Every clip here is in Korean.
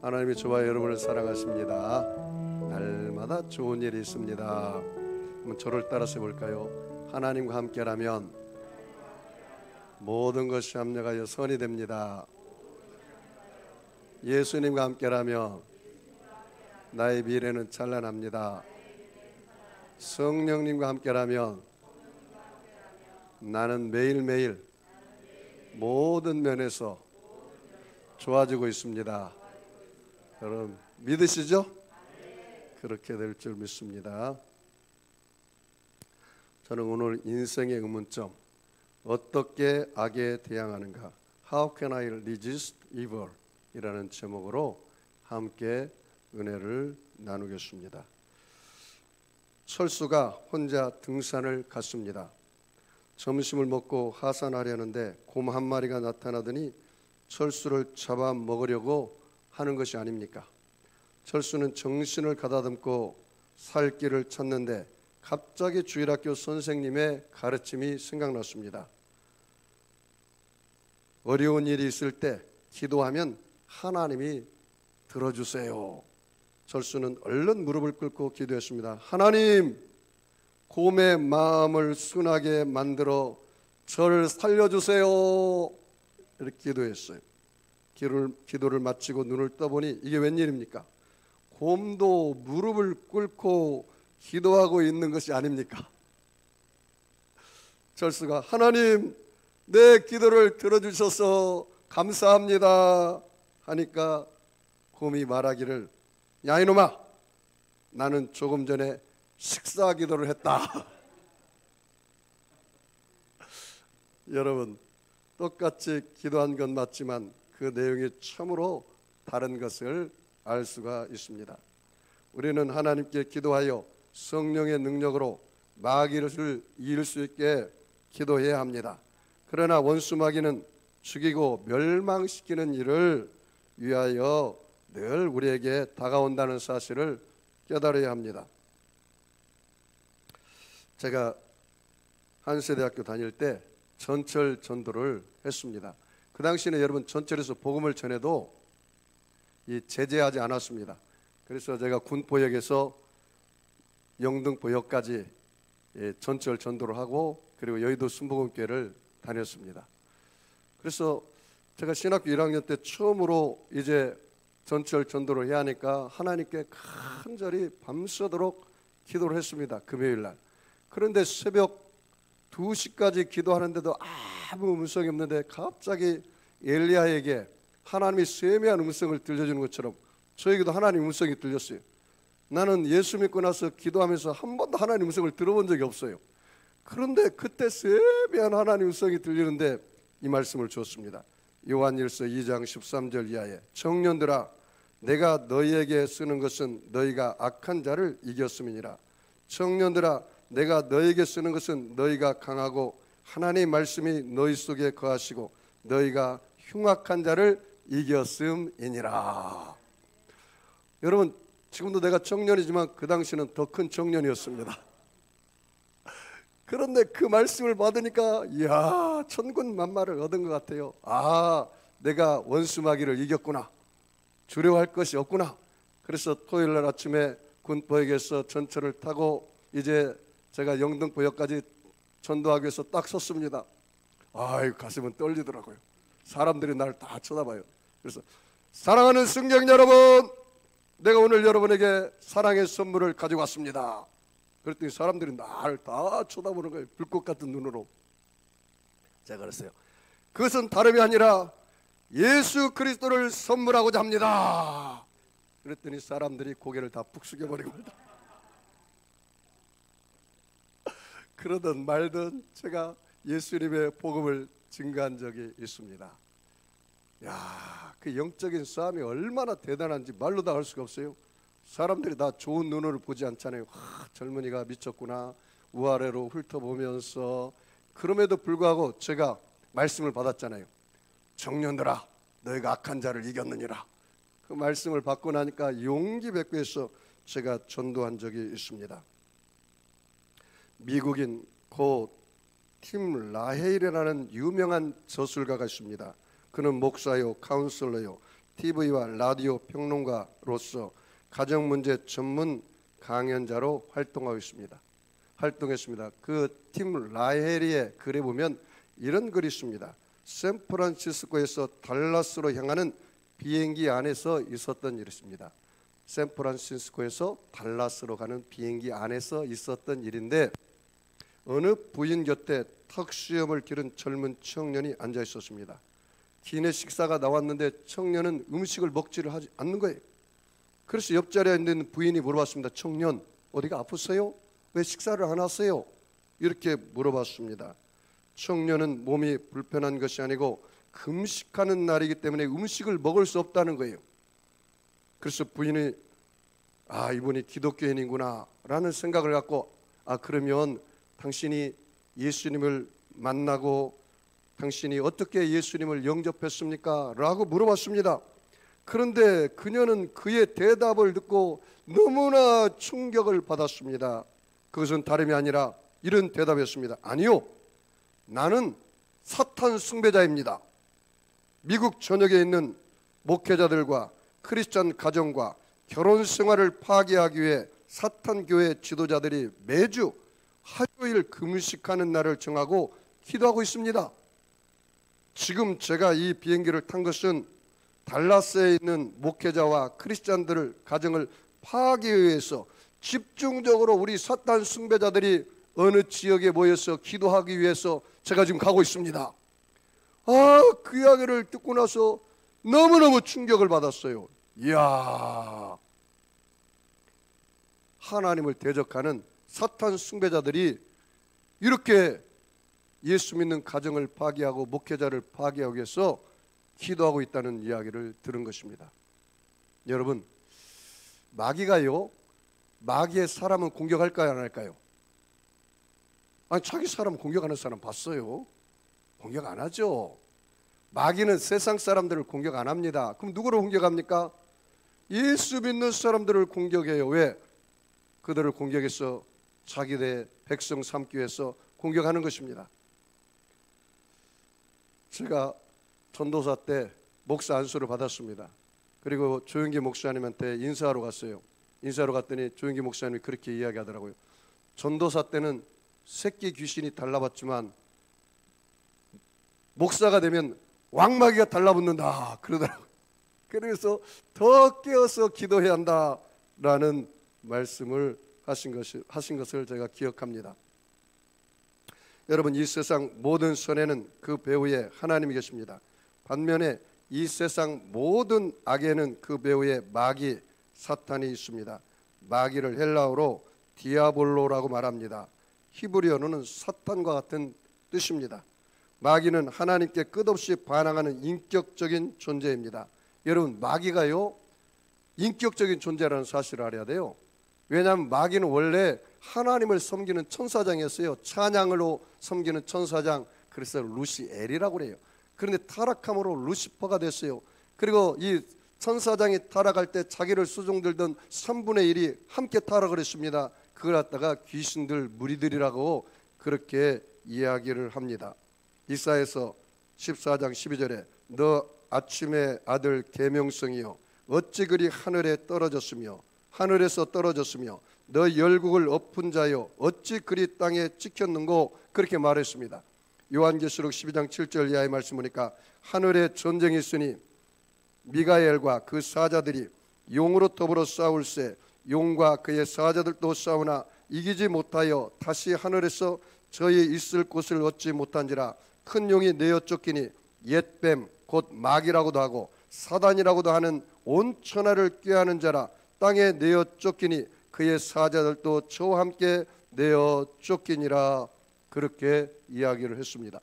하나님이 저와 여러분을 사랑하십니다. 날마다 좋은 일이 있습니다. 한번 저를 따라서 해볼까요? 하나님과 함께라면 모든 것이 합력하여 선이 됩니다. 예수님과 함께라면 나의 미래는 찬란합니다. 성령님과 함께라면 나는 매일매일 모든 면에서 좋아지고 있습니다. 여러분 믿으시죠? 그렇게 될 줄 믿습니다. 저는 오늘 인생의 의문점, 어떻게 악에 대항하는가, How can I resist evil? 이라는 제목으로 함께 은혜를 나누겠습니다. 철수가 혼자 등산을 갔습니다. 점심을 먹고 하산하려는데 곰 한 마리가 나타나더니 철수를 잡아먹으려고 하는 것이 아닙니까? 철수는 정신을 가다듬고 살 길을 찾는데 갑자기 주일학교 선생님의 가르침이 생각났습니다. 어려운 일이 있을 때 기도하면 하나님이 들어주세요. 철수는 얼른 무릎을 꿇고 기도했습니다. 하나님, 곰의 마음을 순하게 만들어 저를 살려주세요. 이렇게 기도했어요. 기도를 마치고 눈을 떠보니 이게 웬일입니까? 곰도 무릎을 꿇고 기도하고 있는 것이 아닙니까? 철수가 하나님, 내 기도를 들어주셔서 감사합니다 하니까 곰이 말하기를, 야 이놈아, 나는 조금 전에 식사 기도를 했다. 여러분, 똑같이 기도한 건 맞지만 그 내용이 참으로 다른 것을 알 수가 있습니다. 우리는 하나님께 기도하여 성령의 능력으로 마귀를 이길 수 있게 기도해야 합니다. 그러나 원수 마귀는 죽이고 멸망시키는 일을 위하여 늘 우리에게 다가온다는 사실을 깨달아야 합니다. 제가 한세대학교 다닐 때 전철 전도를 했습니다. 그 당시에는 여러분 전철에서 복음을 전해도 제재하지 않았습니다. 그래서 제가 군포역에서 영등포역까지 전철 전도를 하고 그리고 여의도 순복음교회를 다녔습니다. 그래서 제가 신학교 1학년 때 처음으로 이제 전철 전도를 해야 하니까 하나님께 간절히 밤새도록 기도를 했습니다. 금요일 날. 그런데 새벽 2시까지 기도하는데도 아무 음성이 없는데 갑자기 엘리야에게 하나님이 세미한 음성을 들려주는 것처럼 저에게도 하나님 음성이 들렸어요. 나는 예수 믿고 나서 기도하면서 한 번도 하나님 음성을 들어본 적이 없어요. 그런데 그때 세미한 하나님 음성이 들리는데 이 말씀을 주었습니다. 요한일서 2장 13절 이하에, 청년들아, 내가 너희에게 쓰는 것은 너희가 악한 자를 이겼음이니라. 청년들아, 내가 너희에게 쓰는 것은 너희가 강하고 하나님의 말씀이 너희 속에 거하시고 너희가 흉악한 자를 이겼음이니라. 여러분, 지금도 내가 청년이지만 그 당시는 더 큰 청년이었습니다. 그런데 그 말씀을 받으니까 이야, 천군만마를 얻은 것 같아요. 아, 내가 원수 마귀를 이겼구나. 두려워할 것이 없구나. 그래서 토요일 날 아침에 군포역에서 전철을 타고 이제 제가 영등포역까지 전도하기 위해서 딱 섰습니다. 아유, 가슴은 떨리더라고요. 사람들이 나를 다 쳐다봐요. 그래서 사랑하는 승객 여러분, 내가 오늘 여러분에게 사랑의 선물을 가지고 왔습니다. 그랬더니 사람들이 나를 다 쳐다보는 거예요. 불꽃 같은 눈으로. 제가 그랬어요. 그것은 다름이 아니라 예수 그리스도를 선물하고자 합니다. 그랬더니 사람들이 고개를 다 푹 숙여버리고 그러든 말든 제가 예수님의 복음을 증거한 적이 있습니다. 야, 그 영적인 싸움이 얼마나 대단한지 말로 다 할 수가 없어요. 사람들이 다 좋은 눈으로 보지 않잖아요. 젊은이가 미쳤구나, 우아래로 훑어보면서. 그럼에도 불구하고 제가 말씀을 받았잖아요. 청년들아, 너희가 악한 자를 이겼느니라. 그 말씀을 받고 나니까 용기 뵙고 해서 제가 전도한 적이 있습니다. 미국인 고 팀 라헬이라는 유명한 저술가가 있습니다. 그는 목사요, 카운슬러요, TV와 라디오 평론가로서 가정 문제 전문 강연자로 활동했습니다. 그 팀 라헬리의 글에 보면 이런 글이 있습니다. 샌프란시스코에서 달라스로 향하는 비행기 안에서 있었던 일이었습니다. 샌프란시스코에서 달라스로 가는 비행기 안에서 있었던 일인데, 어느 부인 곁에 턱수염을 기른 젊은 청년이 앉아 있었습니다. 기내 식사가 나왔는데 청년은 음식을 먹지를 하지 않는 거예요. 그래서 옆자리에 있는 부인이 물어봤습니다. 청년, 어디가 아프세요? 왜 식사를 안 하세요? 이렇게 물어봤습니다. 청년은 몸이 불편한 것이 아니고 금식하는 날이기 때문에 음식을 먹을 수 없다는 거예요. 그래서 부인이 이분이 기독교인이구나 라는 생각을 갖고 그러면 당신이 예수님을 만나고 당신이 어떻게 예수님을 영접했습니까? 라고 물어봤습니다. 그런데 그녀는 그의 대답을 듣고 너무나 충격을 받았습니다. 그것은 다름이 아니라 이런 대답이었습니다. 아니요, 나는 사탄 숭배자입니다. 미국 전역에 있는 목회자들과 크리스찬 가정과 결혼 생활을 파괴하기 위해 사탄 교회 지도자들이 매주 화요일 금식하는 날을 정하고 기도하고 있습니다. 지금 제가 이 비행기를 탄 것은 달라스에 있는 목회자와 크리스찬들을 가정을 파괴하기 위해서 집중적으로 우리 사탄 숭배자들이 어느 지역에 모여서 기도하기 위해서 제가 지금 가고 있습니다. 그 이야기를 듣고 나서 너무너무 충격을 받았어요. 이야, 하나님을 대적하는 사탄 숭배자들이 이렇게 예수 믿는 가정을 파괴하고 목회자를 파괴하기 위해서 기도하고 있다는 이야기를 들은 것입니다. 여러분, 마귀의 사람은 공격할까요, 안 할까요? 자기 사람 공격하는 사람 봤어요? 공격 안 하죠. 마귀는 세상 사람들을 공격 안 합니다. 그럼 누구를 공격합니까? 예수 믿는 사람들을 공격해요. 왜? 그들을 공격해서 자기네 백성 삼기 위해서 공격하는 것입니다. 제가 전도사 때 목사 안수를 받았습니다. 그리고 조영기 목사님한테 인사하러 갔어요. 인사하러 갔더니 조영기 목사님이 그렇게 이야기하더라고요. 전도사 때는 새끼 귀신이 달라붙지만 목사가 되면 왕마귀가 달라붙는다 그러더라고요. 그래서 더 깨어서 기도해야 한다라는 말씀을 하신 것을 제가 기억합니다. 여러분, 이 세상 모든 선에는 그 배후에 하나님이 계십니다. 반면에 이 세상 모든 악에는 그 배후에 마귀 사탄이 있습니다. 마귀를 헬라어로 디아볼로라고 말합니다. 히브리어로는 사탄과 같은 뜻입니다. 마귀는 하나님께 끝없이 반항하는 인격적인 존재입니다. 여러분, 마귀가요 인격적인 존재라는 사실을 알아야 돼요. 왜냐하면 마귀는 원래 하나님을 섬기는 천사장이었어요. 찬양으로 섬기는 천사장, 그래서 루시엘이라고 그래요. 그런데 타락함으로 루시퍼가 됐어요. 그리고 이 천사장이 타락할 때 자기를 수종들던 3분의 1이 함께 타락을 했습니다. 그걸 갖다가 귀신들 무리들이라고 그렇게 이야기를 합니다. 이사야서 14장 12절에 너 아침의 아들 계명성이여 어찌 그리 하늘에서 떨어졌으며 너 열국을 엎은 자여 어찌 그리 땅에 찍혔는고 그렇게 말했습니다. 요한계시록 12장 7절 이하의 말씀 보니까 하늘에 전쟁이 있으니 미가엘과 그 사자들이 용으로 더불어 싸울세 용과 그의 사자들도 싸우나 이기지 못하여 다시 하늘에서 저희 있을 곳을 얻지 못한지라 큰 용이 내어 쫓기니 옛뱀 곧 마귀라고도 하고 사단이라고도 하는 온 천하를 꾀하는 자라 땅에 내어 쫓기니 그의 사자들도 저와 함께 내어 쫓기니라 그렇게 이야기를 했습니다.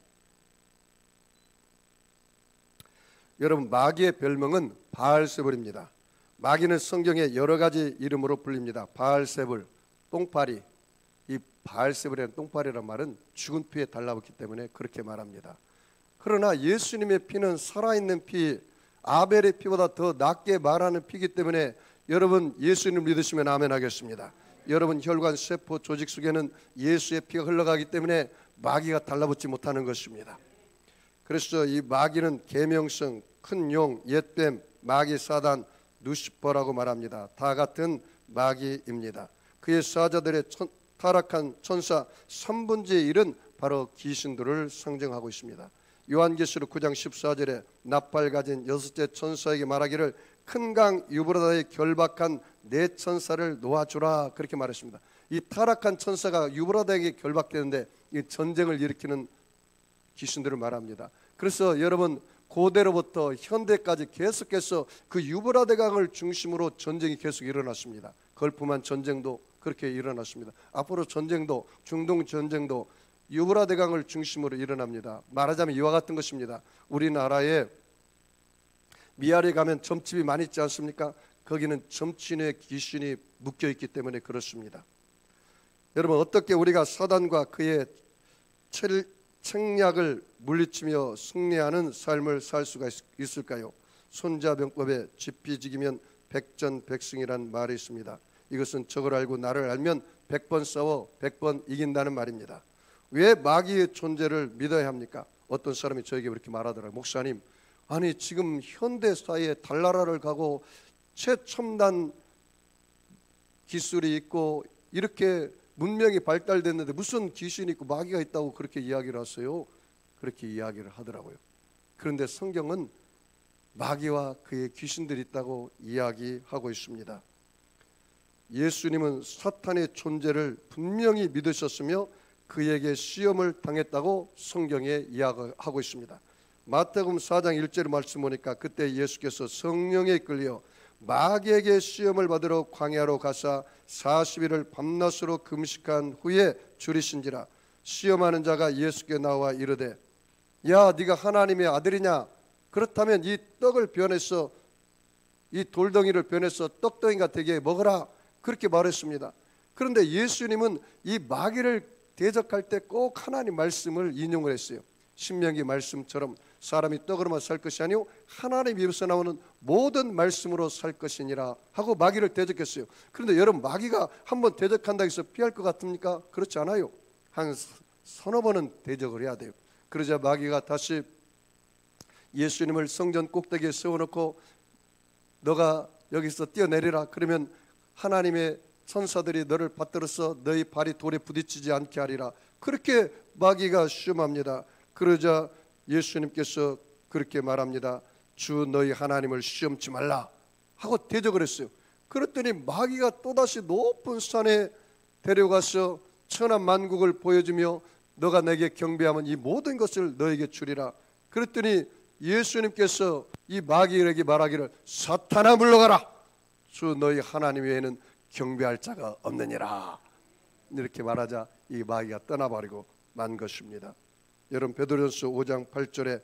여러분, 마귀의 별명은 바알세불입니다. 마귀는 성경에 여러 가지 이름으로 불립니다. 바알세불, 똥파리. 이 바알세불이라는 똥파리라는 말은 죽은 피에 달라붙기 때문에 그렇게 말합니다. 그러나 예수님의 피는 살아있는 피, 아벨의 피보다 더 낫게 말하는 피이기 때문에 여러분 예수님 믿으시면 아멘 하겠습니다. 여러분 혈관 세포 조직 속에는 예수의 피가 흘러가기 때문에 마귀가 달라붙지 못하는 것입니다. 그래서 이 마귀는 계명성, 큰 용, 옛뱀, 마귀 사단 루시퍼라고 말합니다. 다 같은 마귀입니다. 그의 사자들의 타락한 천사 3분의 1은 바로 귀신들을 상징하고 있습니다. 요한계시록 9장 14절에 나팔 가진 여섯째 천사에게 말하기를 큰 강 유브라다에 결박한 네 천사를 놓아주라, 그렇게 말했습니다. 이 타락한 천사가 유브라다에게 결박되는데 이 전쟁을 일으키는 귀신들을 말합니다. 그래서 여러분, 고대로부터 현대까지 계속해서 그 유브라데 강을 중심으로 전쟁이 계속 일어났습니다. 걸프만 전쟁도 그렇게 일어났습니다. 앞으로 전쟁도, 중동 전쟁도 유브라데 강을 중심으로 일어납니다. 말하자면 이와 같은 것입니다. 우리나라에 미아리 가면 점집이 많이 있지 않습니까? 거기는 점친의 귀신이 묶여 있기 때문에 그렇습니다. 여러분, 어떻게 우리가 사단과 그의 책략을 물리치며 승리하는 삶을 살 수가 있을까요? 손자병법에 지피지기면 백전백승이란 말이 있습니다. 이것은 적을 알고 나를 알면 100번 싸워 100번 이긴다는 말입니다. 왜 마귀의 존재를 믿어야 합니까? 어떤 사람이 저에게 그렇게 말하더라고요. 목사님, 아니 지금 현대 사회에 달나라를 가고 최첨단 기술이 있고 이렇게 문명이 발달됐는데 무슨 귀신이 있고 마귀가 있다고 그렇게 이야기를 하세요? 그렇게 이야기를 하더라고요. 그런데 성경은 마귀와 그의 귀신들이 있다고 이야기하고 있습니다. 예수님은 사탄의 존재를 분명히 믿으셨으며 그에게 시험을 당했다고 성경에 이야기하고 있습니다. 마태복음 4장 1절 말씀 보니까 그때 예수께서 성령에 이끌려 마귀에게 시험을 받으러 광야로 가사 40일을 밤낮으로 금식한 후에 줄이신지라. 시험하는 자가 예수께 나와 이르되, 야 네가 하나님의 아들이냐? 그렇다면 이 떡을 변해서, 이 돌덩이를 변해서 떡덩이가 되게 먹어라, 그렇게 말했습니다. 그런데 예수님은 이 마귀를 대적할 때 꼭 하나님 말씀을 인용을 했어요. 신명기 말씀처럼 사람이 떡으로만 살 것이 아니오 하나님 입에서 나오는 모든 말씀으로 살 것이니라 하고 마귀를 대적했어요. 그런데 여러분, 마귀가 한번 대적한다 해서 피할 것 같습니까? 그렇지 않아요. 한 서너 번은 대적을 해야 돼요. 그러자 마귀가 다시 예수님을 성전 꼭대기에 세워놓고 너가 여기서 뛰어내리라, 그러면 하나님의 천사들이 너를 받들어서 너희 발이 돌에 부딪히지 않게 하리라, 그렇게 마귀가 시험합니다. 그러자 예수님께서 그렇게 말합니다. 주 너희 하나님을 시험치 말라 하고 대적을 했어요. 그랬더니 마귀가 또다시 높은 산에 데려가서 천한 만국을 보여주며 너가 내게 경배하면 이 모든 것을 너에게 주리라. 그랬더니 예수님께서 이 마귀에게 말하기를 사탄아 물러가라, 주 너희 하나님 외에는 경배할 자가 없느니라, 이렇게 말하자 이 마귀가 떠나버리고 만 것입니다. 여러분, 베드로전서 5장 8절에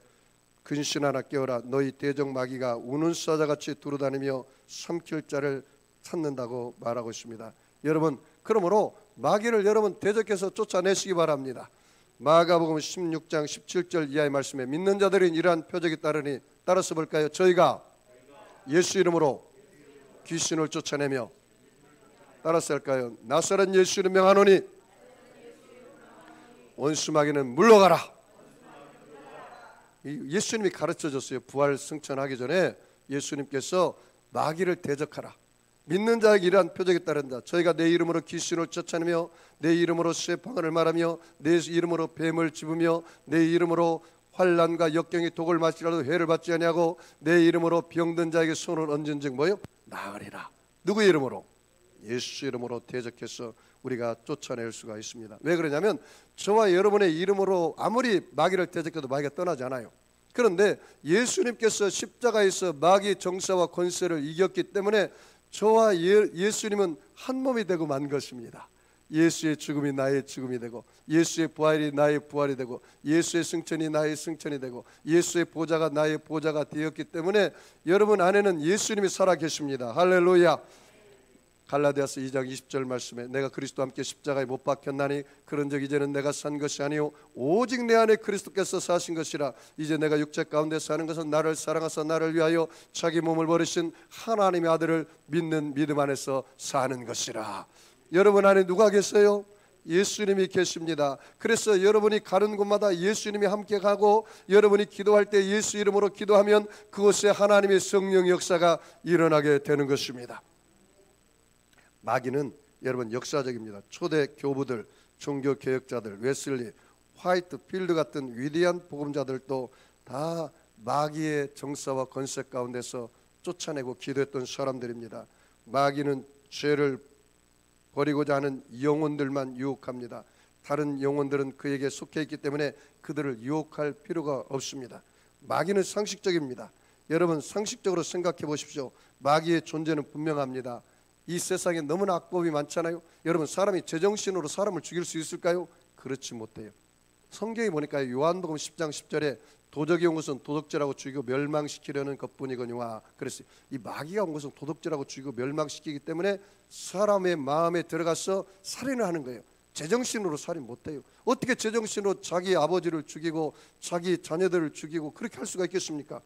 근신하나 깨어라, 너희 대적 마귀가 우는 사자같이 두루다니며 삼킬 자를 찾는다고 말하고 있습니다. 여러분, 그러므로 마귀를 여러분 대적해서 쫓아내시기 바랍니다. 마가복음 16장 17절 이하의 말씀에 믿는 자들은 이러한 표적이 따르니, 따라서 볼까요? 저희가 예수 이름으로 귀신을 쫓아내며, 따라서 할까요? 나사렛 예수 이름 명하노니 원수 마귀는 물러가라. 예수님이 가르쳐줬어요. 부활 승천하기 전에 예수님께서 마귀를 대적하라. 믿는 자에게 이러한 표적이 따른다. 저희가 내 이름으로 귀신을 쫓아내며 내 이름으로 쇠방언을 말하며 내 이름으로 뱀을 집으며 내 이름으로 환난과 역경이 독을 마시라도 해를 받지 아니하고 내 이름으로 병든 자에게 손을 얹은즉 뭐요? 나으리라. 누구의 이름으로? 예수 이름으로 대적해서 우리가 쫓아낼 수가 있습니다. 왜 그러냐면 저와 여러분의 이름으로 아무리 마귀를 대적해도 마귀가 떠나지 않아요. 그런데 예수님께서 십자가에서 마귀 정사와 권세를 이겼기 때문에 저와 예수님은 한 몸이 되고 만 것입니다. 예수의 죽음이 나의 죽음이 되고 예수의 부활이 나의 부활이 되고 예수의 승천이 나의 승천이 되고 예수의 보좌가 나의 보좌가 되었기 때문에 여러분 안에는 예수님이 살아 계십니다. 할렐루야. 갈라디아서 2장 20절 말씀에 내가 그리스도와 함께 십자가에 못 박혔나니 그런즉 이제는 내가 산 것이 아니요 오직 내 안에 그리스도께서 사신 것이라. 이제 내가 육체 가운데 사는 것은 나를 사랑하사 나를 위하여 자기 몸을 버리신 하나님의 아들을 믿는 믿음 안에서 사는 것이라. 여러분 안에 누가 계세요? 예수님이 계십니다. 그래서 여러분이 가는 곳마다 예수님이 함께 가고 여러분이 기도할 때 예수 이름으로 기도하면 그곳에 하나님의 성령 역사가 일어나게 되는 것입니다. 마귀는 여러분 역사적입니다. 초대 교부들, 종교 개혁자들, 웨슬리, 화이트필드 같은 위대한 복음자들도 다 마귀의 정사와 권세 가운데서 쫓아내고 기도했던 사람들입니다. 마귀는 죄를 버리고자 하는 영혼들만 유혹합니다. 다른 영혼들은 그에게 속해 있기 때문에 그들을 유혹할 필요가 없습니다. 마귀는 상식적입니다. 여러분 상식적으로 생각해 보십시오. 마귀의 존재는 분명합니다. 이 세상에 너무나 악법이 많잖아요. 여러분 사람이 제정신으로 사람을 죽일 수 있을까요? 그렇지 못해요. 성경에 보니까 요한복음 10장 10절에 도적이 온 것은 도덕질하고 죽이고 멸망시키려는 것뿐이거니와 그랬어요. 이 마귀가 온 것은 도덕질하고 죽이고 멸망시키기 때문에 사람의 마음에 들어가서 살인을 하는 거예요. 제정신으로 살인 못해요. 어떻게 제정신으로 자기 아버지를 죽이고 자기 자녀들을 죽이고 그렇게 할 수가 있겠습니까?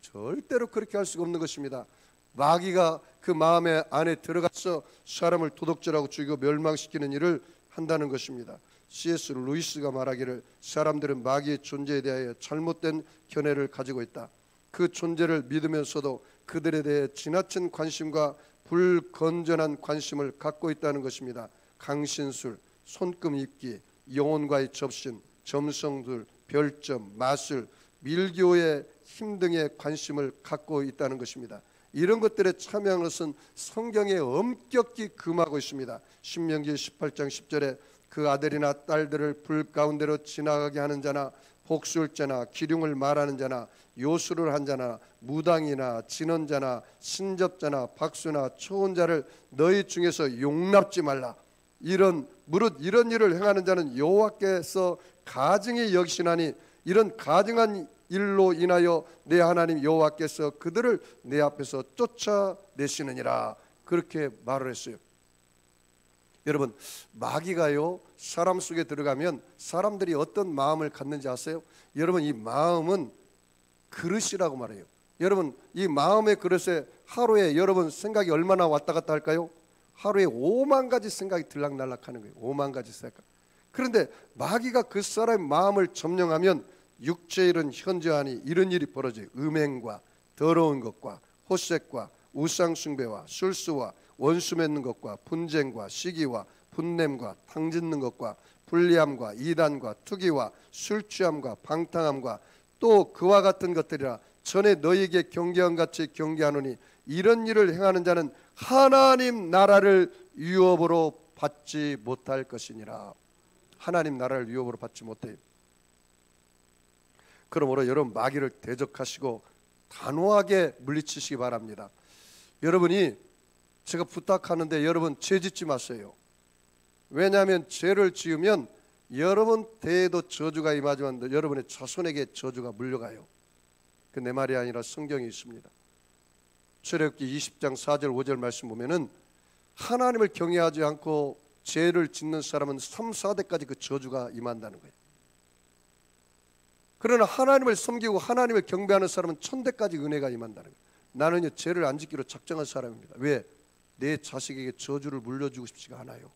절대로 그렇게 할 수가 없는 것입니다. 마귀가 그 마음의 안에 들어가서 사람을 도덕질하고 죽이고 멸망시키는 일을 한다는 것입니다. C.S. 루이스가 말하기를 사람들은 마귀의 존재에 대하여 잘못된 견해를 가지고 있다. 그 존재를 믿으면서도 그들에 대해 지나친 관심과 불건전한 관심을 갖고 있다는 것입니다. 강신술, 손금 입기, 영혼과의 접신, 점성술, 별점, 마술, 밀교의 힘 등의 관심을 갖고 있다는 것입니다. 이런 것들에 참여한 것은 성경에 엄격히 금하고 있습니다. 신명기 18장 10절에 그 아들이나 딸들을 불 가운데로 지나가게 하는 자나 복술자나 기륭을 말하는 자나 요술을 한 자나 무당이나 진언자나 신접자나 박수나 초혼자를 너희 중에서 용납지 말라. 무릇 이런 일을 행하는 자는 여호와께서 가증히 여기시나니 이런 가증한 일로 인하여 내 하나님 여호와께서 그들을 내 앞에서 쫓아내시느니라. 그렇게 말을 했어요. 여러분 마귀가요 사람 속에 들어가면 사람들이 어떤 마음을 갖는지 아세요? 여러분 이 마음은 그릇이라고 말해요. 여러분 이 마음의 그릇에 하루에 여러분 생각이 얼마나 왔다 갔다 할까요? 하루에 5만 가지 생각이 들락날락하는 거예요. 5만 가지 생각. 그런데 마귀가 그 사람의 마음을 점령하면 육체일은 현저하니 이런 일이 벌어져요. 음행과 더러운 것과 호색과 우상숭배와 술수와 원수 맺는 것과 분쟁과 시기와 분냄과 탕짓는 것과 불리함과 이단과 투기와 술취함과 방탕함과 또 그와 같은 것들이라 전에 너희에게 경계한 같이 경계하노니 이런 일을 행하는 자는 하나님 나라를 유업으로 받지 못할 것이니라. 하나님 나라를 유업으로 받지 못해요. 그러므로 여러분 마귀를 대적하시고 단호하게 물리치시기 바랍니다. 여러분이 제가 부탁하는데 여러분 죄 짓지 마세요. 왜냐하면 죄를 지으면 여러분 대에도 저주가 임하지만 여러분의 자손에게 저주가 물려가요. 그 내 말이 아니라 성경이 있습니다. 출애굽기 20장 4절 5절 말씀 보면은 하나님을 경외하지 않고 죄를 짓는 사람은 3, 4대까지 그 저주가 임한다는 거예요. 그러나 하나님을 섬기고 하나님을 경배하는 사람은 1000대까지 은혜가 임한다는 거예요. 나는요 죄를 안 짓기로 작정한 사람입니다. 왜? 내 자식에게 저주를 물려주고 싶지가 않아요.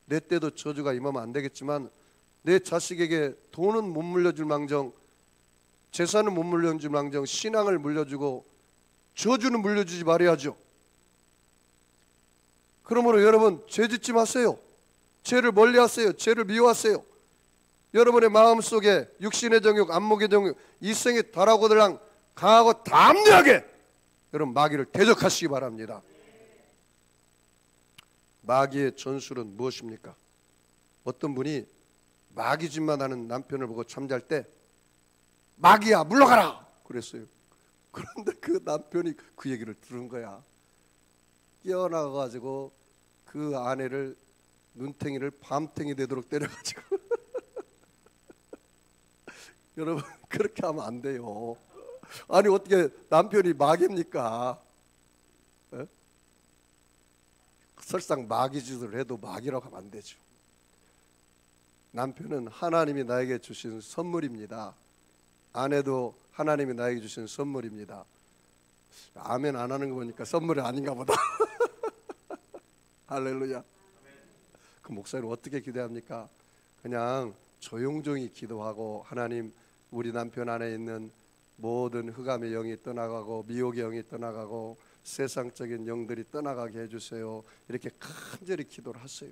내 때도 저주가 임하면 안 되겠지만 내 자식에게 돈은 못 물려줄 망정, 재산은 못 물려줄 망정, 신앙을 물려주고 저주는 물려주지 말아야죠. 그러므로 여러분 죄 짓지 마세요. 죄를 멀리하세요. 죄를 미워하세요. 여러분의 마음속에 육신의 정욕, 안목의 정욕, 이생의 다락고들랑 강하고 담대하게 여러분 마귀를 대적하시기 바랍니다. 마귀의 전술은 무엇입니까? 어떤 분이 마귀짓만 하는 남편을 보고 잠잘 때 마귀야 물러가라 그랬어요. 그런데 그 남편이 그 얘기를 들은 거야. 깨어나가지고 그 아내를 눈탱이를 밤탱이 되도록 때려가지고 여러분 그렇게 하면 안 돼요. 아니 어떻게 남편이 마귀입니까? 에? 설상 마귀짓을 해도 마귀라고 하면 안 되죠. 남편은 하나님이 나에게 주신 선물입니다. 아내도 하나님이 나에게 주신 선물입니다. 아멘 안 하는 거 보니까 선물이 아닌가 보다. 할렐루야. 그 목사님 어떻게 기도합니까? 그냥 조용조용히 기도하고, 하나님, 우리 남편 안에 있는 모든 흑암의 영이 떠나가고 미혹의 영이 떠나가고 세상적인 영들이 떠나가게 해주세요. 이렇게 간절히 기도를 하세요.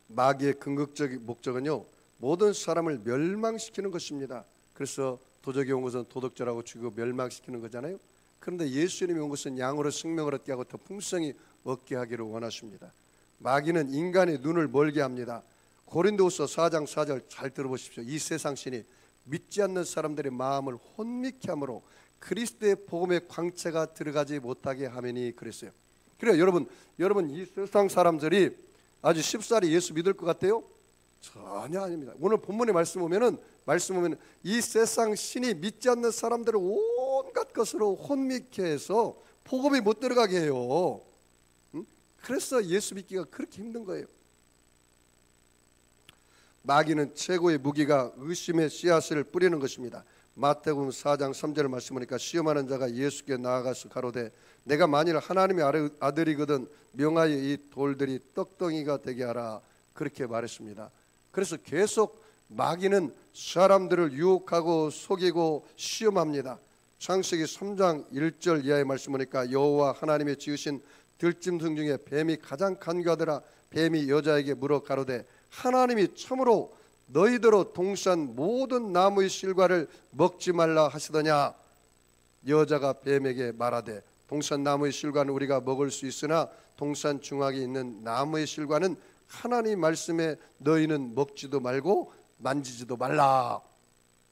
마귀의 궁극적인 목적은요, 모든 사람을 멸망시키는 것입니다. 그래서 도적이 온 것은 도덕질하고 죽이고 멸망시키는 거잖아요. 그런데 예수님이 온 것은 양으로 생명을 얻게 하고 더 풍성히 얻게 하기를 원하십니다. 마귀는 인간의 눈을 멀게 합니다. 고린도후서 4장 4절 잘 들어보십시오. 이 세상 신이 믿지 않는 사람들의 마음을 혼미케 함으로 그리스도의 복음의 광채가 들어가지 못하게 하매니 그랬어요. 그래요. 여러분 이 세상 사람들이 아주 쉽사리 예수 믿을 것 같아요? 전혀 아닙니다. 오늘 본문의 말씀 보면 이 세상 신이 믿지 않는 사람들을 온갖 것으로 혼미케 해서 복음이 못 들어가게 해요. 그래서 예수 믿기가 그렇게 힘든 거예요. 마귀는 최고의 무기가 의심의 씨앗을 뿌리는 것입니다. 마태복음 4장 3절을 말씀하니까 시험하는 자가 예수께 나아가서 가로되 내가 만일 하나님의 아들이거든 명하여 이 돌들이 떡덩이가 되게 하라, 그렇게 말했습니다. 그래서 계속 마귀는 사람들을 유혹하고 속이고 시험합니다. 창세기 3장 1절 이하의 말씀하니까 여호와 하나님의 지으신 들짐승 중에 뱀이 가장 간교하더라. 뱀이 여자에게 물어 가로되 하나님이 참으로 너희더러 동산 모든 나무의 실과를 먹지 말라 하시더냐. 여자가 뱀에게 말하되 동산 나무의 실과는 우리가 먹을 수 있으나 동산 중앙에 있는 나무의 실과는 하나님 말씀에 너희는 먹지도 말고 만지지도 말라,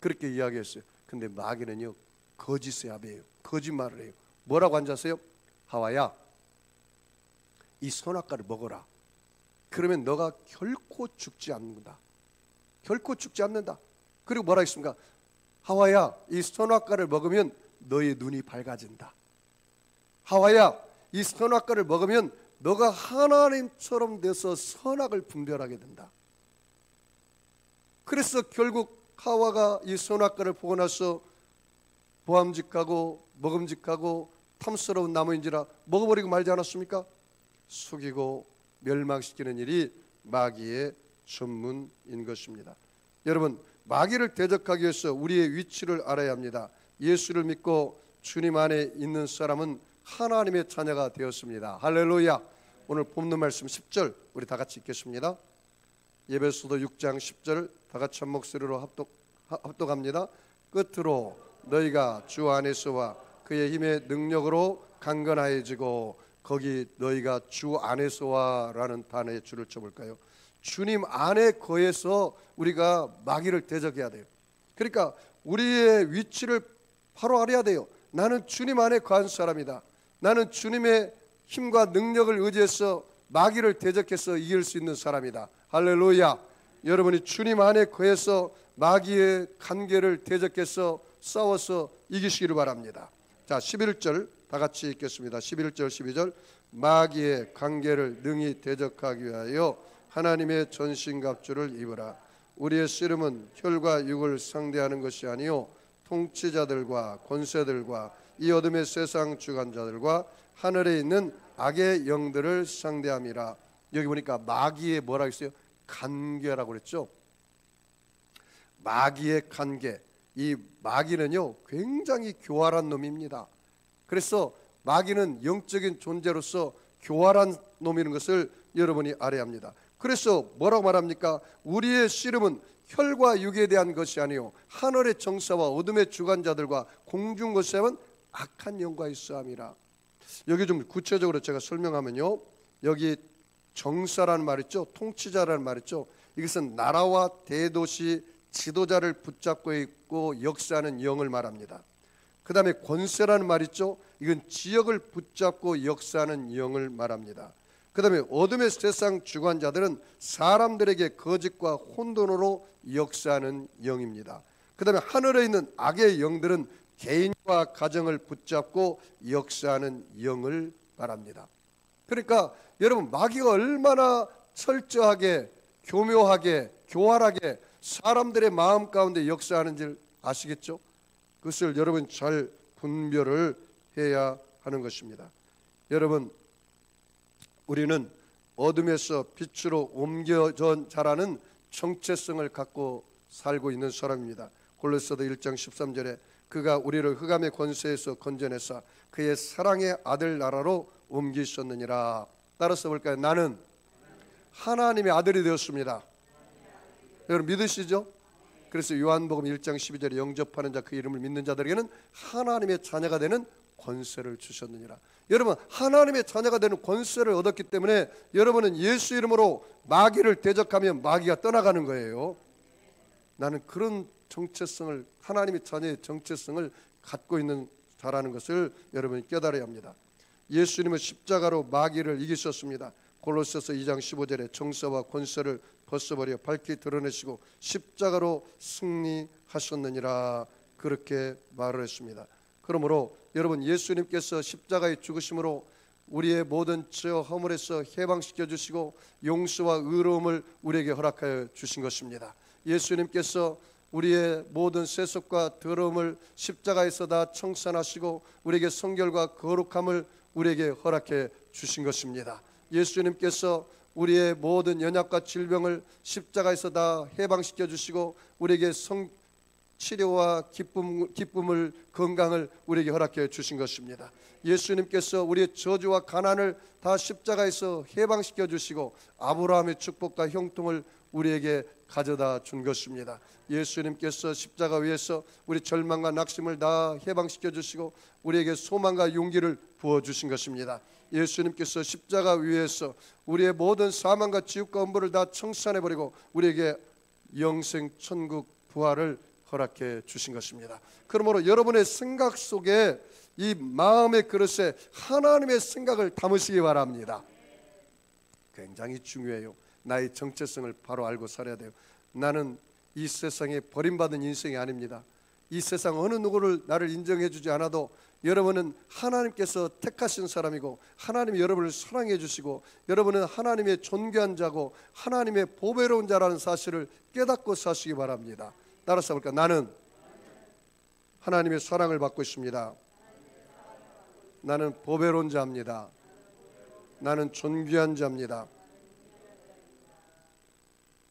그렇게 이야기했어요. 근데 마귀는요 거짓의 아비예요. 거짓말을 해요. 뭐라고 앉았어요? 하와야, 이 선악과를 먹어라. 그러면 너가 결코 죽지 않는다. 결코 죽지 않는다. 그리고 뭐라 했습니까? 하와야, 이 선악과를 먹으면 너의 눈이 밝아진다. 하와야, 이 선악과를 먹으면 너가 하나님처럼 돼서 선악을 분별하게 된다. 그래서 결국 하와가 이 선악과를 보고 나서 보암직하고 먹음직하고 탐스러운 나무인지라 먹어버리고 말지 않았습니까? 속이고 멸망시키는 일이 마귀의 전문인 것입니다. 여러분, 마귀를 대적하기 위해서 우리의 위치를 알아야 합니다. 예수를 믿고 주님 안에 있는 사람은 하나님의 자녀가 되었습니다. 할렐루야. 오늘 본문 말씀 10절 우리 다 같이 읽겠습니다. 예배소서 6장 10절 다 같이 한 목소리로 합독합니다. 끝으로 너희가 주 안에서와 그의 힘의 능력으로 강건하여지고, 거기 너희가 주 안에서와 라는 단어에 줄을 쳐볼까요? 주님 안에 거해서 우리가 마귀를 대적해야 돼요. 그러니까 우리의 위치를 바로 알아야 돼요. 나는 주님 안에 거한 사람이다. 나는 주님의 힘과 능력을 의지해서 마귀를 대적해서 이길 수 있는 사람이다. 할렐루야. 여러분이 주님 안에 거해서 마귀의 관계를 대적해서 싸워서 이기시기를 바랍니다. 자, 11절 다 같이 읽겠습니다. 11절 12절 마귀의 관계를 능히 대적하기 위하여 하나님의 전신갑주를 입으라. 우리의 씨름은 혈과 육을 상대하는 것이 아니요 통치자들과 권세들과 이 어둠의 세상 주관자들과 하늘에 있는 악의 영들을 상대함이라. 여기 보니까 마귀의 뭐라고 했어요? 관계라고 그랬죠. 마귀의 관계. 이 마귀는요 굉장히 교활한 놈입니다. 그래서 마귀는 영적인 존재로서 교활한 놈이라는 것을 여러분이 알아야 합니다. 그래서 뭐라고 말합니까? 우리의 씨름은 혈과 육에 대한 것이 아니요 하늘의 정사와 어둠의 주관자들과 공중 거세는 악한 영과 있어함이라. 여기 좀 구체적으로 제가 설명하면요, 여기 정사라는 말 있죠, 통치자라는 말 있죠. 이것은 나라와 대도시 지도자를 붙잡고 있고 역사하는 영을 말합니다. 그 다음에 권세라는 말 있죠. 이건 지역을 붙잡고 역사하는 영을 말합니다. 그 다음에 어둠의 세상 주관자들은 사람들에게 거짓과 혼돈으로 역사하는 영입니다. 그 다음에 하늘에 있는 악의 영들은 개인과 가정을 붙잡고 역사하는 영을 말합니다. 그러니까 여러분, 마귀가 얼마나 철저하게 교묘하게 교활하게 사람들의 마음 가운데 역사하는지 아시겠죠? 그것을 여러분 잘 분별을 해야 하는 것입니다. 여러분, 우리는 어둠에서 빛으로 옮겨진 자라는 정체성을 갖고 살고 있는 사람입니다. 골로새서 1장 13절에 그가 우리를 흑암의 권세에서 건져내사 그의 사랑의 아들 나라로 옮기셨느니라. 따라서 볼까요? 나는 하나님의 아들이 되었습니다. 여러분 믿으시죠? 그래서 요한복음 1장 12절에 영접하는 자 그 이름을 믿는 자들에게는 하나님의 자녀가 되는 권세를 주셨느니라. 여러분 하나님의 자녀가 되는 권세를 얻었기 때문에 여러분은 예수 이름으로 마귀를 대적하면 마귀가 떠나가는 거예요. 나는 그런 정체성을, 하나님의 자녀의 정체성을 갖고 있는 자라는 것을 여러분이 깨달아야 합니다. 예수님은 십자가로 마귀를 이기셨습니다. 골로새서 2장 15절에 정사와 권세를 벗어버려 밝히 드러내시고 십자가로 승리하셨느니라 그렇게 말을 했습니다. 그러므로 여러분 예수님께서 십자가의 죽으심으로 우리의 모든 죄와 허물에서 해방시켜 주시고 용서와 의로움을 우리에게 허락하여 주신 것입니다. 예수님께서 우리의 모든 세속과 더러움을 십자가에서 다 청산하시고 우리에게 성결과 거룩함을 우리에게 허락해 주신 것입니다. 예수님께서 우리의 모든 연약과 질병을 십자가에서 다 해방시켜 주시고 우리에게 치료와 기쁨을 건강을 우리에게 허락해 주신 것입니다. 예수님께서 우리의 저주와 가난을 다 십자가에서 해방시켜 주시고 아브라함의 축복과 형통을 우리에게 가져다 준 것입니다. 예수님께서 십자가 위에서 우리 절망과 낙심을 다 해방시켜 주시고 우리에게 소망과 용기를 부어 주신 것입니다. 예수님께서 십자가 위에서 우리의 모든 사망과 지옥과 엄벌을 다 청산해 버리고 우리에게 영생 천국 부활을 허락해 주신 것입니다. 그러므로 여러분의 생각 속에 이 마음의 그릇에 하나님의 생각을 담으시기 바랍니다. 굉장히 중요해요. 나의 정체성을 바로 알고 살아야 돼요. 나는 이 세상에 버림받은 인생이 아닙니다. 이 세상 어느 누구를 나를 인정해 주지 않아도 여러분은 하나님께서 택하신 사람이고 하나님이 여러분을 사랑해 주시고 여러분은 하나님의 존귀한 자고 하나님의 보배로운 자라는 사실을 깨닫고 사시기 바랍니다. 따라서 볼까? 나는 하나님의 사랑을 받고 있습니다. 나는 보배로운 자입니다. 나는 존귀한 자입니다.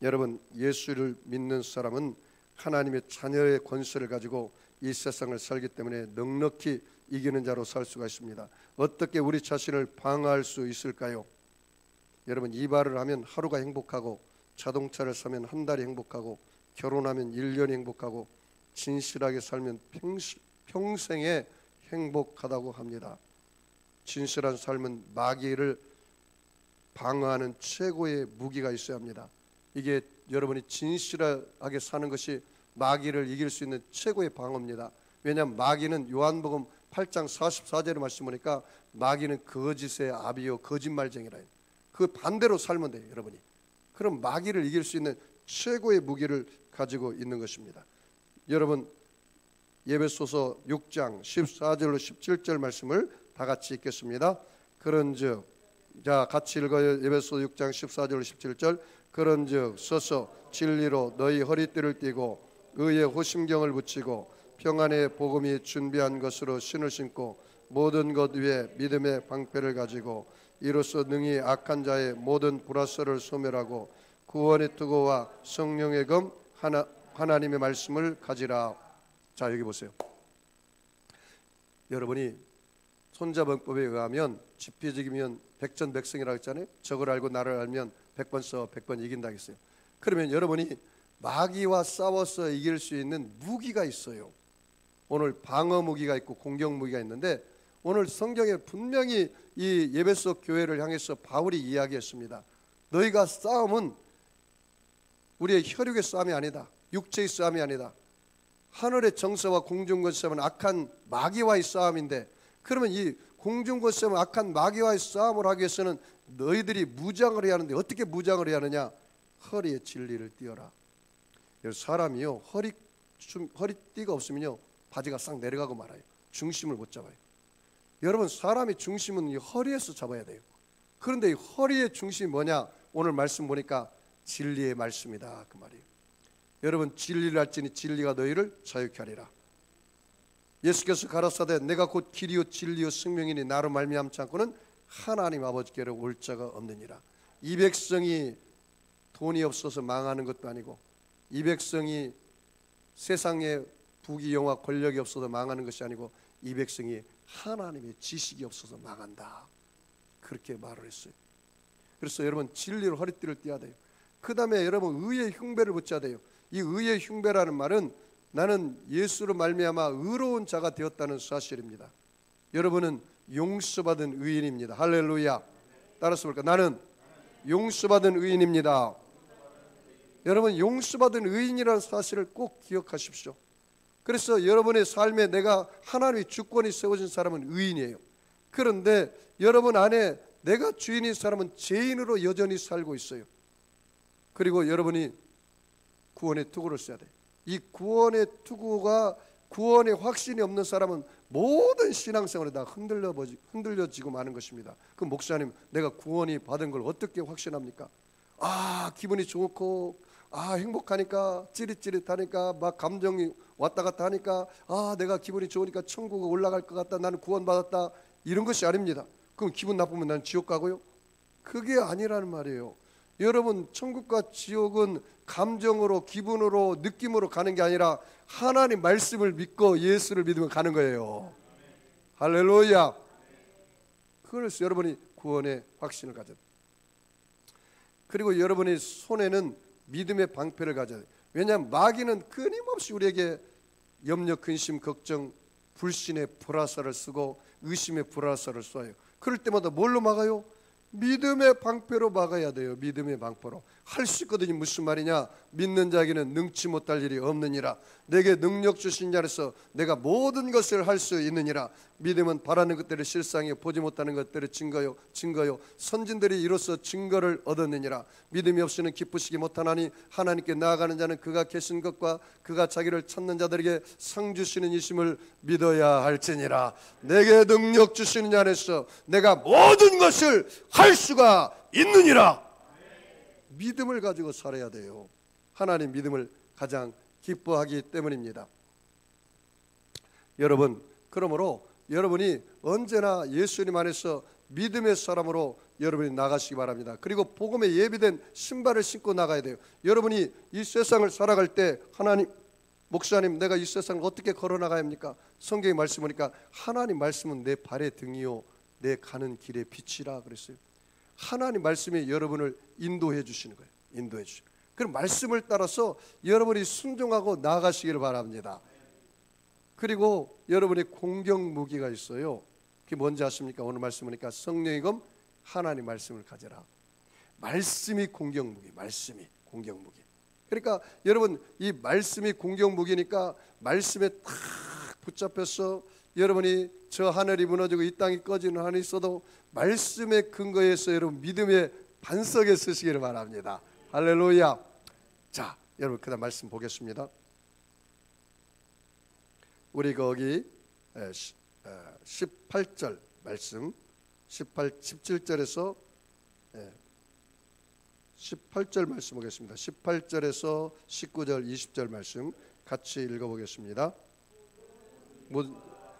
여러분 예수를 믿는 사람은 하나님의 자녀의 권세를 가지고 이 세상을 살기 때문에 넉넉히 이기는 자로 살 수가 있습니다. 어떻게 우리 자신을 방어할 수 있을까요? 여러분 이발을 하면 하루가 행복하고 자동차를 사면 한 달이 행복하고 결혼하면 1년이 행복하고 진실하게 살면 평생에 행복하다고 합니다. 진실한 삶은 마귀를 방어하는 최고의 무기가 있어야 합니다. 이게 여러분이 진실하게 사는 것이 마귀를 이길 수 있는 최고의 방어입니다. 왜냐하면 마귀는 요한복음 8장 44절에 말씀 보니까 마귀는 거짓의 아비요 거짓말쟁이라 해요. 그 반대로 살면 돼요 여러분이. 그럼 마귀를 이길 수 있는 최고의 무기를 가지고 있는 것입니다. 여러분 에베소서 6장 14절로 17절 말씀을 다 같이 읽겠습니다. 그런즉 자 같이 읽어요. 에베소 6장 14절로 17절. 그런즉 서서 진리로 너희 허리띠를 띠고 의의 호심경을 붙이고 평안의 복음이 준비한 것으로 신을 신고 모든 것 위에 믿음의 방패를 가지고 이로써 능히 악한 자의 모든 불화설을 소멸하고 구원의 투구와 성령의 검 하나님의 말씀을 가지라. 자 여기 보세요. 여러분이 손자병법에 의하면 지피지기면 백전백승이라고 했잖아요. 적을 알고 나를 알면 100번 써 100번 이긴다 했어요. 그러면 여러분이 마귀와 싸워서 이길 수 있는 무기가 있어요. 오늘 방어 무기가 있고 공격 무기가 있는데 오늘 성경에 분명히 이 에베소 교회를 향해서 바울이 이야기했습니다. 너희가 싸움은 우리의 혈육의 싸움이 아니다. 육체의 싸움이 아니다. 하늘의 정사와 공중권세는 악한 마귀와의 싸움인데 그러면 이 공중권세는 악한 마귀와의 싸움을 하기 위해서는 너희들이 무장을 해야 하는데 어떻게 무장을 해야 하느냐? 허리에 진리를 띄어라. 사람이요 허리띠가 없으면요 바지가 싹 내려가고 말아요. 중심을 못 잡아요. 여러분 사람의 중심은 이 허리에서 잡아야 돼요. 그런데 이 허리의 중심이 뭐냐? 오늘 말씀 보니까 진리의 말씀이다 그 말이에요. 여러분 진리를 알지니 진리가 너희를 자유케 하리라. 예수께서 가라사대 내가 곧 길이요 진리요 생명이니 나로 말미암지 않고는 하나님 아버지께로 올 자가 없느니라. 이 백성이 돈이 없어서 망하는 것도 아니고 이 백성이 세상에 부귀영화 권력이 없어서 망하는 것이 아니고 이 백성이 하나님의 지식이 없어서 망한다. 그렇게 말을 했어요. 그래서 여러분 진리로 허리띠를 띠어야 돼요. 그 다음에 여러분 의의 흉배를 붙여야 돼요. 이 의의 흉배라는 말은 나는 예수로 말미암아 의로운 자가 되었다는 사실입니다. 여러분은 용서받은 의인입니다. 할렐루야. 따라서 볼까? 나는 용서받은 의인입니다. 여러분 용서받은 의인이라는 사실을 꼭 기억하십시오. 그래서 여러분의 삶에 내가 하나님의 주권이 세워진 사람은 의인이에요. 그런데 여러분 안에 내가 주인인 사람은 죄인으로 여전히 살고 있어요. 그리고 여러분이 구원의 투구를 써야 돼요. 이 구원의 투구가 구원의 확신이 없는 사람은 모든 신앙생활에 다 흔들려지고 마는 것입니다. 그 목사님, 내가 구원이 받은 걸 어떻게 확신합니까? 기분이 좋고 행복하니까 찌릿찌릿하니까 막 감정이 왔다 갔다 하니까 내가 기분이 좋으니까 천국에 올라갈 것 같다, 나는 구원받았다, 이런 것이 아닙니다. 그럼 기분 나쁘면 나는 지옥 가고요? 그게 아니라는 말이에요. 여러분 천국과 지옥은 감정으로, 기분으로, 느낌으로 가는 게 아니라 하나님 말씀을 믿고 예수를 믿으면 가는 거예요. 할렐루야. 그래서 여러분이 구원의 확신을 가져야 돼요. 그리고 여러분의 손에는 믿음의 방패를 가져야 돼요. 왜냐하면 마귀는 끊임없이 우리에게 염려, 근심, 걱정, 불신의 불화살을 쓰고 의심의 불화살을 쏴요. 그럴 때마다 뭘로 막아요? 믿음의 방패로 막아야 돼요. 믿음의 방패로. 할 수 있거든요. 무슨 말이냐? 믿는 자에게는 능치 못할 일이 없느니라. 내게 능력 주신 자로서 내가 모든 것을 할 수 있느니라. 믿음은 바라는 것들을 실상에 보지 못하는 것들을 증거요 선진들이 이로써 증거를 얻었느니라. 믿음이 없이는 기쁘시기 못하나니 하나님께 나아가는 자는 그가 계신 것과 그가 자기를 찾는 자들에게 상 주시는 이심을 믿어야 할지니라. 내게 능력 주시는 자 안에서 내가 모든 것을 할 수가 있느니라. 믿음을 가지고 살아야 돼요. 하나님 믿음을 가장 기뻐하기 때문입니다. 여러분, 그러므로 여러분이 언제나 예수님 안에서 믿음의 사람으로 여러분이 나가시기 바랍니다. 그리고 복음에 예비된 신발을 신고 나가야 돼요. 여러분이 이 세상을 살아갈 때 하나님, 목사님, 내가 이 세상을 어떻게 걸어나가야 합니까? 성경의 말씀 보니까 하나님 말씀은 내 발의 등이요 내 가는 길의 빛이라 그랬어요. 하나님 말씀이 여러분을 인도해 주시는 거예요. 인도해 주시는 거예요. 그럼 말씀을 따라서 여러분이 순종하고 나아가시기를 바랍니다. 그리고 여러분의 공격 무기가 있어요. 그게 뭔지 아십니까? 오늘 말씀 보니까 성령이 검 하나님 말씀을 가져라. 말씀이 공격 무기, 말씀이 공격 무기. 그러니까 여러분 이 말씀이 공격 무기니까 말씀에 탁 붙잡혀서 여러분이 저 하늘이 무너지고 이 땅이 꺼지는 한이 있어도 말씀의 근거에서 여러분 믿음의 반석에 서시기를 바랍니다. 할렐루야. 자, 여러분 그다음 말씀 보겠습니다. 우리 거기 18절 말씀 17절에서 18절 말씀 보겠습니다. 18절에서 19절 20절 말씀 같이 읽어보겠습니다.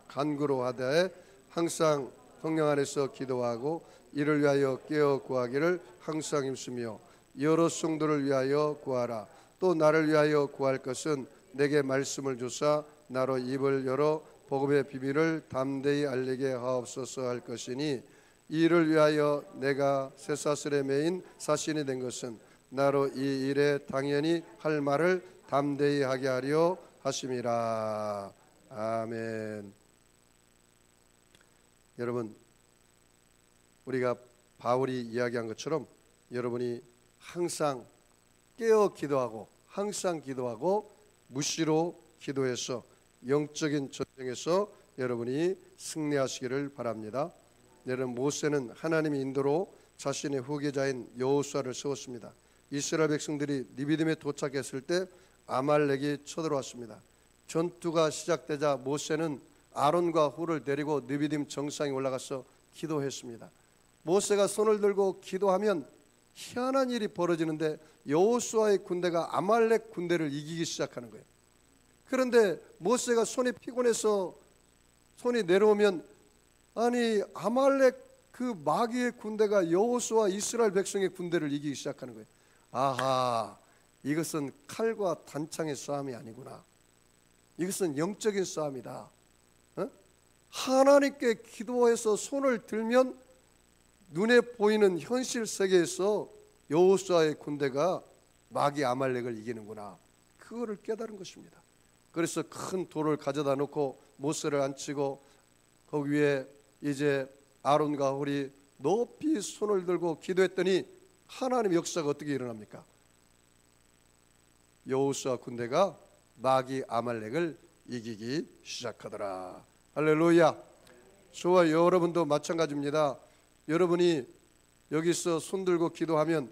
간구로하되 항상 성령 안에서 기도하고 이를 위하여 깨어 구하기를 항상 힘쓰며 여러 성도를 위하여 구하라. 또 나를 위하여 구할 것은 내게 말씀을 주사 나로 입을 열어 복음의 비밀을 담대히 알리게 하옵소서 할 것이니 이를 위하여 내가 쇠사슬에 매인 사신이 된 것은 나로 이 일에 당연히 할 말을 담대히 하게 하려 하심이라. 아멘. 여러분 우리가 바울이 이야기한 것처럼 여러분이 항상 깨어 기도하고 항상 기도하고 무시로 기도해서 영적인 전쟁에서 여러분이 승리하시기를 바랍니다. 여러분 모세는 하나님의 인도로 자신의 후계자인 여호수아를 세웠습니다. 이스라엘 백성들이 느비딤에 도착했을 때 아말렉이 쳐들어왔습니다. 전투가 시작되자 모세는 아론과 훌을 데리고 느비딤 정상에 올라가서 기도했습니다. 모세가 손을 들고 기도하면 희한한 일이 벌어지는데 여호수아의 군대가 아말렉 군대를 이기기 시작하는 거예요. 그런데 모세가 손이 피곤해서 손이 내려오면 아니 아말렉 그 마귀의 군대가 여호수아 이스라엘 백성의 군대를 이기기 시작하는 거예요. 아하, 이것은 칼과 단창의 싸움이 아니구나. 이것은 영적인 싸움이다. 하나님께 기도해서 손을 들면 눈에 보이는 현실 세계에서 여호수아의 군대가 마귀 아말렉을 이기는구나. 그거를 깨달은 것입니다. 그래서 큰 돌을 가져다 놓고 모세를 앉히고 거기 위에 이제 아론과 홀이 높이 손을 들고 기도했더니 하나님의 역사가 어떻게 일어납니까? 여호수아 군대가 마귀 아말렉을 이기기 시작하더라. 할렐루야. 저와 여러분도 마찬가지입니다. 여러분이 여기서 손 들고 기도하면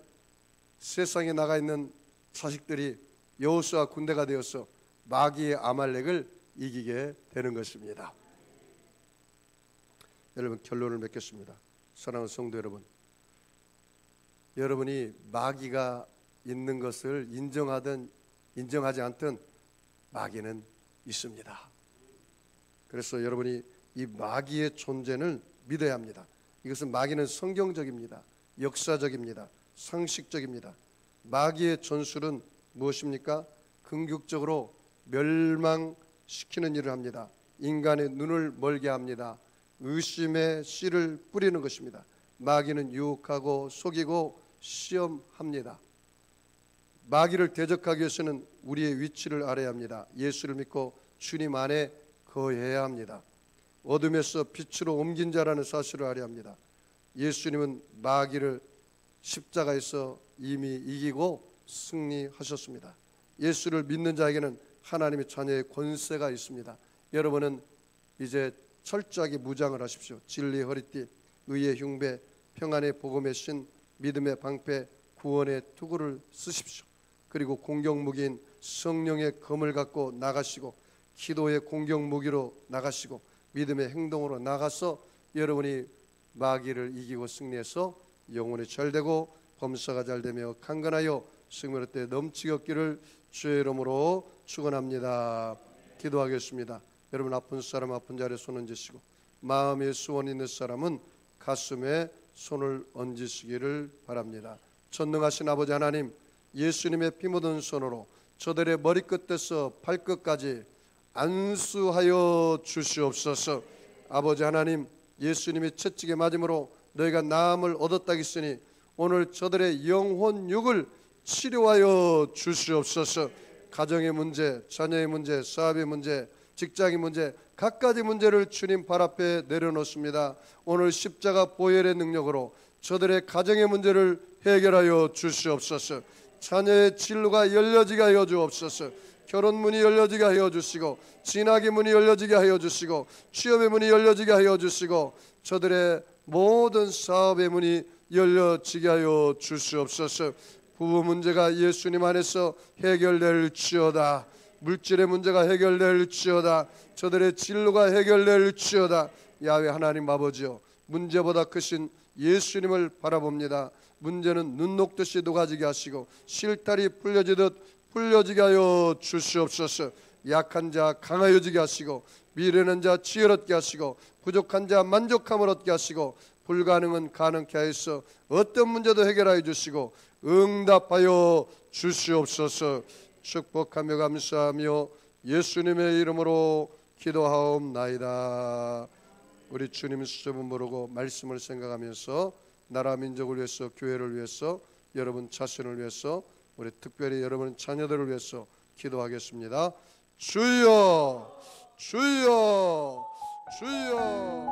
세상에 나가 있는 자식들이 여호수아 군대가 되어서 마귀의 아말렉을 이기게 되는 것입니다. 여러분, 결론을 맺겠습니다. 사랑하는 성도 여러분, 여러분이 마귀가 있는 것을 인정하든 인정하지 않든 마귀는 있습니다. 그래서 여러분이 이 마귀의 존재를 믿어야 합니다. 이것은 마귀는 성경적입니다. 역사적입니다. 상식적입니다. 마귀의 전술은 무엇입니까? 궁극적으로 멸망시키는 일을 합니다. 인간의 눈을 멀게 합니다. 의심의 씨를 뿌리는 것입니다. 마귀는 유혹하고 속이고 시험합니다. 마귀를 대적하기 위해서는 우리의 위치를 알아야 합니다. 예수를 믿고 주님 안에 거해야 합니다. 어둠에서 빛으로 옮긴 자라는 사실을 알아야 합니다. 예수님은 마귀를 십자가에서 이미 이기고 승리하셨습니다. 예수를 믿는 자에게는 하나님의 자녀의 권세가 있습니다. 여러분은 이제 철저하게 무장을 하십시오. 진리의 허리띠, 의의 흉배, 평안의 복음의 신, 믿음의 방패, 구원의 투구를 쓰십시오. 그리고 공격무기인 성령의 검을 갖고 나가시고 기도의 공격무기로 나가시고 믿음의 행동으로 나가서 여러분이 마귀를 이기고 승리해서 영혼이 잘되고 범사가 잘되며 강건하여 승리할 때 넘치게 얻기를 주의 이름으로 축원합니다. 기도하겠습니다. 여러분, 아픈 사람 아픈 자리에 손 얹으시고 마음에 소원 있는 사람은 가슴에 손을 얹으시기를 바랍니다. 전능하신 아버지 하나님, 예수님의 피 묻은 손으로 저들의 머리끝에서 발끝까지 안수하여 주시옵소서. 아버지 하나님, 예수님이 채찍에 맞음으로 너희가 나음을 얻었다 했으니 오늘 저들의 영혼육을 치료하여 주시옵소서. 가정의 문제, 자녀의 문제, 사업의 문제, 직장의 문제, 각가지 문제를 주님 발 앞에 내려놓습니다. 오늘 십자가 보혈의 능력으로 저들의 가정의 문제를 해결하여 주시옵소서. 자녀의 진로가 열려지게 하여 주옵소서. 결혼 문이 열려지게 하여 주시고 진학의 문이 열려지게 하여 주시고 취업의 문이 열려지게 하여 주시고 저들의 모든 사업의 문이 열려지게 하여 주시옵소서. 부부 문제가 예수님 안에서 해결될지어다. 물질의 문제가 해결될지어다. 저들의 진로가 해결될지어다. 야훼 하나님 아버지여, 문제보다 크신 예수님을 바라봅니다. 문제는 눈 녹듯이 녹아지게 하시고 실타리 풀려지게 하여 주시옵소서. 약한 자 강하여지게 하시고 미련한 자 지혜를 얻게 하시고 부족한 자 만족함을 얻게 하시고 불가능은 가능케 하여서 어떤 문제도 해결하여 주시고 응답하여 주시옵소서. 축복하며 감사하며 예수님의 이름으로 기도하옵나이다. 우리 주님 수줍음 모르고 말씀을 생각하면서 나라 민족을 위해서, 교회를 위해서, 여러분 자신을 위해서, 우리 특별히 여러분 자녀들을 위해서 기도하겠습니다. 주여, 주여, 주여.